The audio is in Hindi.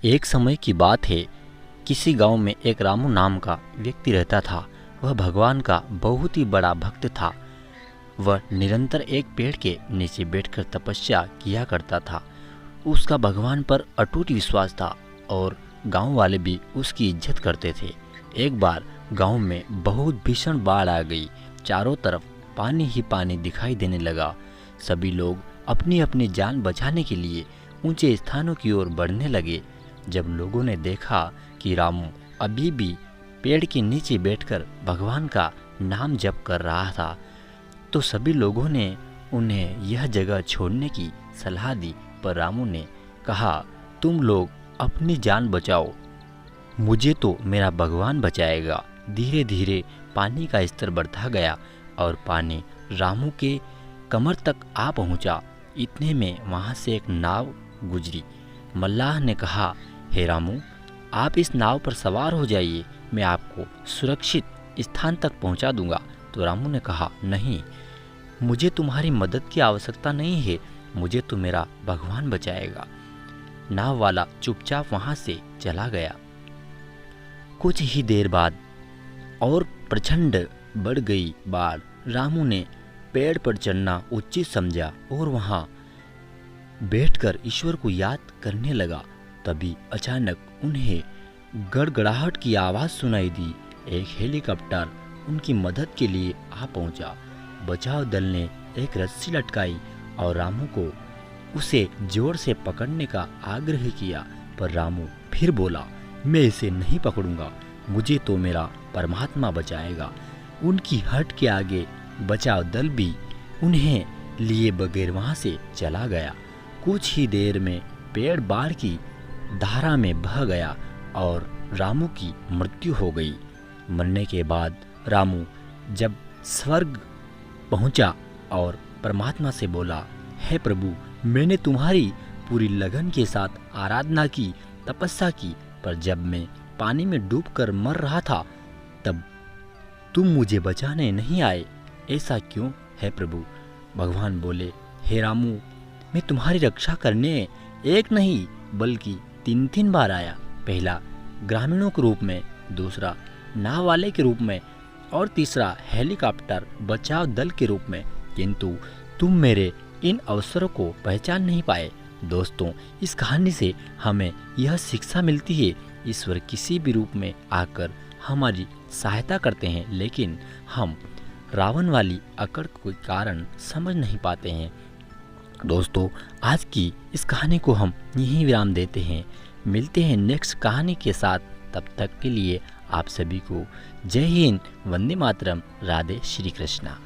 एक समय की बात है, किसी गांव में एक रामू नाम का व्यक्ति रहता था। वह भगवान का बहुत ही बड़ा भक्त था। वह निरंतर एक पेड़ के नीचे बैठकर तपस्या किया करता था। उसका भगवान पर अटूट विश्वास था और गांव वाले भी उसकी इज्जत करते थे। एक बार गांव में बहुत भीषण बाढ़ आ गई। चारों तरफ पानी ही पानी दिखाई देने लगा। सभी लोग अपनी अपनी जान बचाने के लिए ऊंचे स्थानों की ओर बढ़ने लगे। जब लोगों ने देखा कि रामू अभी भी पेड़ के नीचे बैठकर भगवान का नाम जप कर रहा था, तो सभी लोगों ने उन्हें यह जगह छोड़ने की सलाह दी। पर रामू ने कहा, तुम लोग अपनी जान बचाओ, मुझे तो मेरा भगवान बचाएगा। धीरे धीरे पानी का स्तर बढ़ता गया और पानी रामू के कमर तक आ पहुंचा। इतने में वहां से एक नाव गुजरी। मल्लाह ने कहा, हे रामू, आप इस नाव पर सवार हो जाइए, मैं आपको सुरक्षित स्थान तक पहुंचा दूंगा। तो रामू ने कहा, नहीं, मुझे तुम्हारी मदद की आवश्यकता नहीं है, मुझे तो मेरा भगवान बचाएगा। नाव वाला चुपचाप वहां से चला गया। कुछ ही देर बाद और प्रचंड बढ़ गई बाढ़। रामू ने पेड़ पर चढ़ना उचित समझा और वहां बैठकर ईश्वर को याद करने लगा। तभी अचानक उन्हें गड़गड़ाहट की आवाज सुनाई दी। एक हेलीकॉप्टर उनकी मदद के लिए आ पहुंचा। बचाव दल ने एक रस्सी लटकाई और रामू को उसे जोर से पकड़ने का आग्रह किया। पर रामू फिर बोला, मैं इसे नहीं पकड़ूंगा, मुझे तो मेरा परमात्मा बचाएगा। उनकी हट के आगे बचाव दल भी उन्हें लिए बगैर वहां से चला गया। कुछ ही देर में पेड़ बाढ़ की धारा में बह गया और रामू की मृत्यु हो गई। मरने के बाद रामू जब स्वर्ग पहुंचा और परमात्मा से बोला, हे प्रभु, मैंने तुम्हारी पूरी लगन के साथ आराधना की, तपस्या की, पर जब मैं पानी में डूबकर मर रहा था तब तुम मुझे बचाने नहीं आए। ऐसा क्यों है प्रभु? भगवान बोले, हे रामू, मैं तुम्हारी रक्षा करने एक नहीं बल्कि 3 बार आया। पहला ग्रामीणों के रूप में, दूसरा नाव वाले के रूप में और तीसरा हेलीकॉप्टर बचाव दल के रूप में, किंतु तुम मेरे इन अवसरों को पहचान नहीं पाए। दोस्तों, इस कहानी से हमें यह शिक्षा मिलती है, ईश्वर किसी भी रूप में आकर हमारी सहायता करते हैं, लेकिन हम रावण वाली अकड़ के कारण समझ नहीं पाते हैं। दोस्तों, आज की इस कहानी को हम यहीं विराम देते हैं। मिलते हैं नेक्स्ट कहानी के साथ। तब तक के लिए आप सभी को जय हिंद, वंदे मातरम, राधे श्री कृष्णा।